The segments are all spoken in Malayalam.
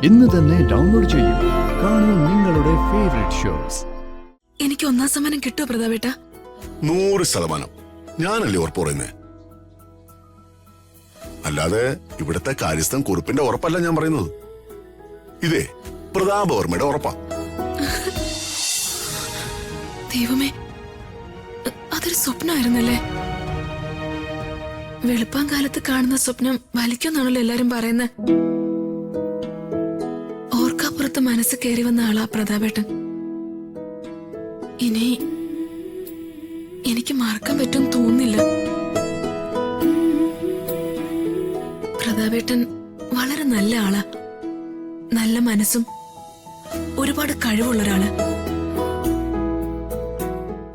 ഇന്ന് തന്നെ ഡൗൺലോഡ് ചെയ്യൂ. കാണൂ നിങ്ങളുടെ ഫേവറേറ്റ് ഷോസ്. എനിക്ക് ഒന്നാം സമ്മാനം കിട്ടുമോ പ്രതാപേട്ട? 100%. ഞാനല്ലേ ഉറപ്പ് പറയുന്നേ. അല്ലാതെ ഇവിടുത്തെ കാര്യസ്ഥൻ കുറിപ്പിന്റെ ഉറപ്പല്ല ഞാൻ പറയുന്നത്. ഇതേ പ്രതാപവർമ്മയുടെ ഉറപ്പാ. ദൈവമേ, അതൊരു സ്വപ്നമായിരുന്നല്ലേ? വെളുപ്പാൻ കാലത്ത് കാണുന്ന സ്വപ്നം വലിക്കുന്നാണല്ലോ എല്ലാരും പറയുന്നത്. ഓർക്കാപ്പുറത്ത് മനസ്സ് കയറി വന്ന ആളാ പ്രതാപേട്ടൻ. ഇനി എനിക്ക് മറക്കാൻ പറ്റും തോന്നുന്നില്ല. പ്രതാപേട്ടൻ വളരെ നല്ല ആളാ. നല്ല മനസ്സും ഒരുപാട് കഴിവുള്ള ഒരാള്.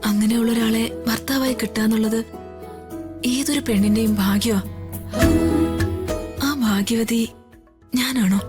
അങ്ങനെയുള്ള ഒരാളെ ഭർത്താവായി കിട്ടാന്നുള്ളത് ഏതൊരു പെണ്ണിന്റെയും ഭാഗ്യമാ. ആ ഭാഗ്യവതി ഞാനാണോ?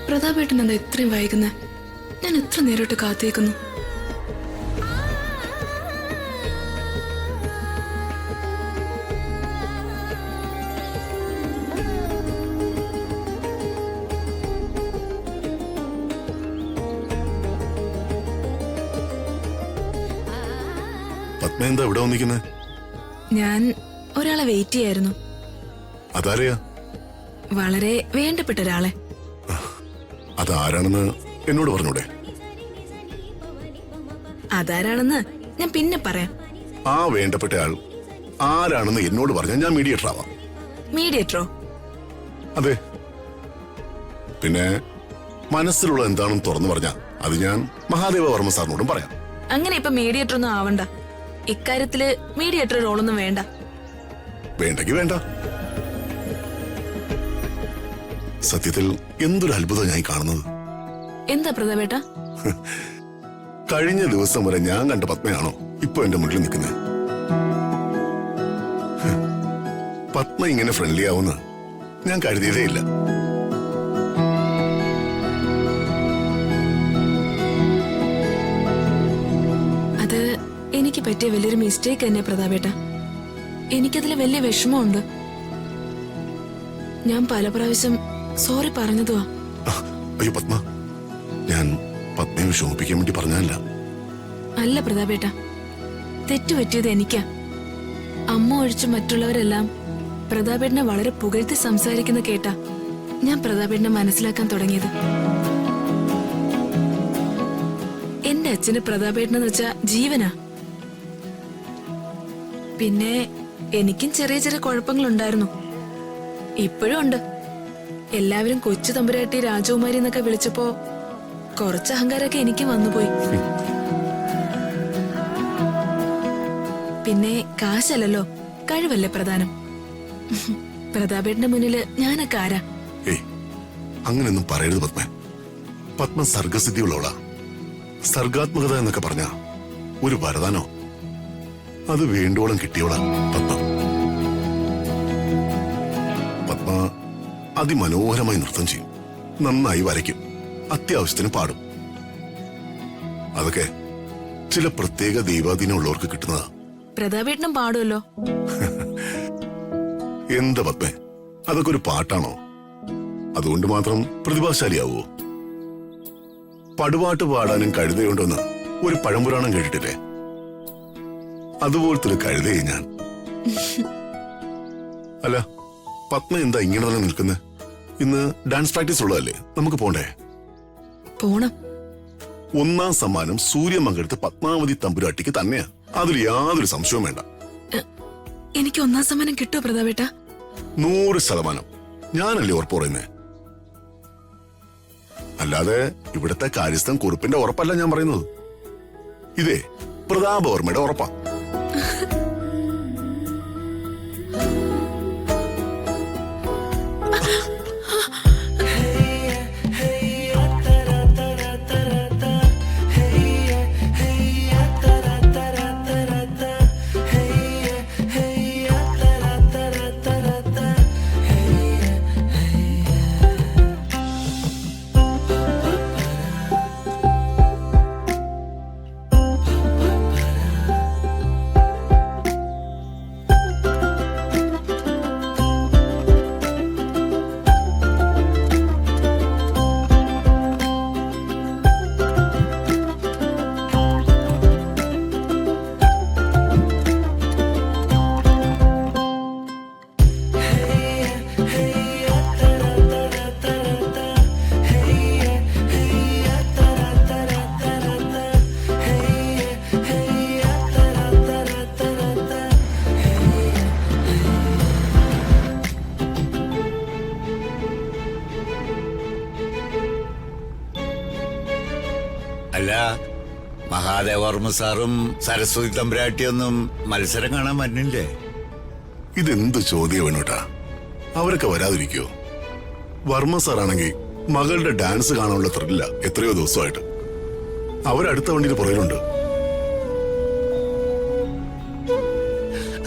പ്രതാപേട്ടൻ എന്താ ഇത്രയും വൈകുന്നത്? ഞാൻ എത്ര നേരിട്ട് കാത്തിരിക്കുന്നു. പത്മ എന്താ ഇവിടെ വന്നിരിക്കുന്നത്? ഞാൻ ഒരാളെ വെയിറ്റ് ചെയ്യായിരുന്നു. അതാരെയാ? വളരെ വേണ്ടപ്പെട്ട ഒരാളെ. അതാരാണെന്ന് എന്നോട് പറഞ്ഞൂടെ? അതാരാണെന്ന് ഞാൻ പിന്നെ പറയാം. ആ വേണ്ടപ്പെട്ട ആൾ ആരാണെന്ന് എന്നോട് പറഞ്ഞാൽ ഞാൻ മീഡിയേറ്റർ ആവാം. മീഡിയേറ്ററോ? അതെ. പിന്നെ മനസ്സിലുള്ള എന്താണെന്ന് തുറന്നു പറഞ്ഞാ അത് ഞാൻ മഹാദേവ വർമ്മ സാറിനോടും പറയാം. അങ്ങനെ ഇപ്പൊ മീഡിയേറ്റർ ഒന്നും ആവണ്ട. ഇക്കാര്യത്തില് മീഡിയേറ്റർ റോളൊന്നും വേണ്ട. വേണ്ടെങ്കി വേണ്ട. സത്യത്തിൽ എന്തൊരു അത്ഭുതം ഞാൻ കാണുന്നത്. എന്താ പ്രതാപേട്ട? കഴിഞ്ഞ ദിവസം വരെ ഞാൻ കണ്ട പത്മയാണോ ഇപ്പൊ എന്റെ മുന്നിൽ നിൽക്കുന്നത്? പത്മ ഇങ്ങനെ ഫ്രണ്ട്ലി ആവുന്ന ഞാൻ കരുതിയതേ ഇല്ല. അത് എനിക്ക് പറ്റിയ വലിയൊരു മിസ്റ്റേക്ക് തന്നെ പ്രതാപേട്ട. എനിക്കതിൽ വലിയ വിഷമമുണ്ട്. ഞാൻ പല പ്രാവശ്യം സോറി പറഞ്ഞതുവാ. അയ്യോ പത്മ, ഞാൻ പത്മയെ വിഷമിപ്പിക്കാൻ വേണ്ടി പറഞ്ഞല്ല. അല്ല പ്രതാപേട്ട, തെറ്റുപറ്റിയത് എനിക്കാ. അമ്മ ഒഴിച്ച് മറ്റുള്ളവരെല്ലാം പ്രതാപേട്ടനെ വളരെ പുകഴ്ത്തി സംസാരിക്കുന്ന കേട്ടാ ഞാൻ പ്രതാപേട്ടനെ മനസ്സിലാക്കാൻ തുടങ്ങിയത്. എന്റെ അച്ഛന് പ്രതാപേട്ടനെന്ന് വെച്ചാ ജീവനാ. പിന്നെ എനിക്കും ചെറിയ ചെറിയ കുഴപ്പങ്ങളുണ്ടായിരുന്നു. ഇപ്പോഴും ഉണ്ട്. എല്ലാവരും കൊച്ചു തമ്പുരാട്ടി രാജകുമാരി എന്നൊക്കെ വിളിച്ചപ്പോ കുറച്ച് അഹങ്കാരമൊക്കെ എനിക്ക് വന്നുപോയി. പിന്നെ കാശല്ലല്ലോ, കഴിവല്ലേ പ്രധാനം. പ്രതാപേട്ടന്റെ മുന്നില് ഞാനൊക്കെ ആരാ? അങ്ങനെയൊന്നും പറയരുത് പത്മ. പത്മ സർഗസിദ്ധിയുള്ളവളാ. സർഗാത്മകത എന്നൊക്കെ പറഞ്ഞ ഒരു വരദാനോ അത് വേണ്ടോളം കിട്ടിയവളാ പത്മ. പത്മ അതിമനോഹരമായി നൃത്തം ചെയ്യും, നന്നായി വരയ്ക്കും, അത്യാവശ്യത്തിന് പാടും. അതൊക്കെ ചില പ്രത്യേക ദൈവാധീനമുള്ളവർക്ക് കിട്ടുന്നതാ. പ്രതാപേട്ടനും പാടുമല്ലോ. എന്താ പത്മേ, അതൊക്കെ ഒരു പാട്ടാണോ? അതുകൊണ്ട് മാത്രം പ്രതിഭാശാലിയാവോ? പടുപാട്ട് പാടാനും കഴുതയുണ്ടോന്ന് ഒരു പഴംപുരാണം കേട്ടിട്ടില്ലേ? അതുപോലത്തെ ഒരു കഴുതയെ ഞാൻ. അല്ല പത്മ എന്താ ഇങ്ങനെ തന്നെ നിൽക്കുന്നത്? ഇന്ന് ഡാൻസ് പ്രാക്ടീസ് ഉള്ളതല്ലേ, നമുക്ക് പോണ്ടേ? പോണം. ഒന്നാം സമ്മാനം സൂര്യമംഗലത്ത് പത്മാവതി തമ്പുരാട്ടിക്ക് തന്നെയാ. അതിൽ യാതൊരു സംശയവും വേണ്ട. എനിക്ക് ഒന്നാം സമ്മാനം കിട്ടുമോ പ്രതാപേട്ട? 100% ഞാനല്ലേ ഉറപ്പ് പറയുന്നേ. അല്ലാതെ ഇവിടുത്തെ കാര്യസ്ഥൻ കുറിപ്പിന്റെ ഉറപ്പല്ല ഞാൻ പറയുന്നത്. ഇതേ പ്രതാപവർമ്മയുടെ ഉറപ്പാ. അല്ല, മഹാദേവർമ്മ സാറും സരസ്വതി തമ്പുരാട്ടിയൊന്നും മത്സരം കാണാൻ വരുന്നില്ലേ? ഇതെന്ത് ചോദ്യം വേണോട്ടാ? അവരൊക്കെ വരാതിരിക്കോ? വർമ്മ സാറാണെങ്കിൽ മകളുടെ ഡാൻസ് കാണാനുള്ള ത്രില്ല എത്രയോ ദിവസമായിട്ട്. അവരടുത്ത വണ്ടിയിൽ പുറകിലുണ്ട്.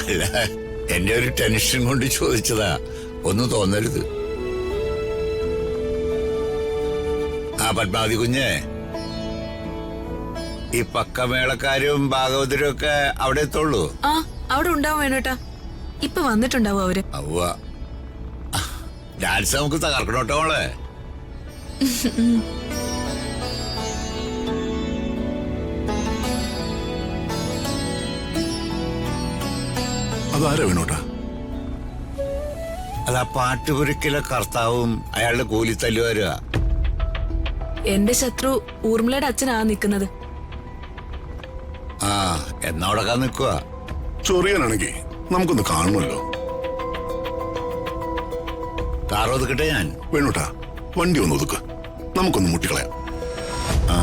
അല്ല, എന്റെ ഒരു ടെൻഷൻ കൊണ്ട് ചോദിച്ചതാ, ഒന്നും തോന്നരുത്. ആ പത്മാവതി കുഞ്ഞേ, ഈ പക്കമേളക്കാരും ഭാഗവതരും ഒക്കെ അവിടെ എത്തുള്ളൂ? ആ, അവിടെ ഉണ്ടാവും വേണോട്ടാ. ഇപ്പൊ വന്നിട്ടുണ്ടാവും അവര്. അവ്വ, ഡാൻസ് നമുക്ക് തകർക്കണോട്ടോ മോളെ. അതാരാ വേണോട്ടാ? അതാ പാട്ടുപുരക്കിലെ കർത്താവും അയാളുടെ കൂലിത്തല്ലുകാരുക. എന്റെ ശത്രു ഊർമിളയുടെ അച്ഛനാ നിക്കുന്നത്. ആ, എന്നോടൊക്കെ നിൽക്കുക. ചൊറിയാനാണെങ്കിൽ നമുക്കൊന്ന് കാണണമല്ലോ. കാർ ഒതുക്കട്ടെ ഞാൻ? വേണോട്ടാ, വണ്ടി ഒന്ന് ഒതുക്ക്, നമുക്കൊന്ന് മുട്ടിക്കളയാം. ആ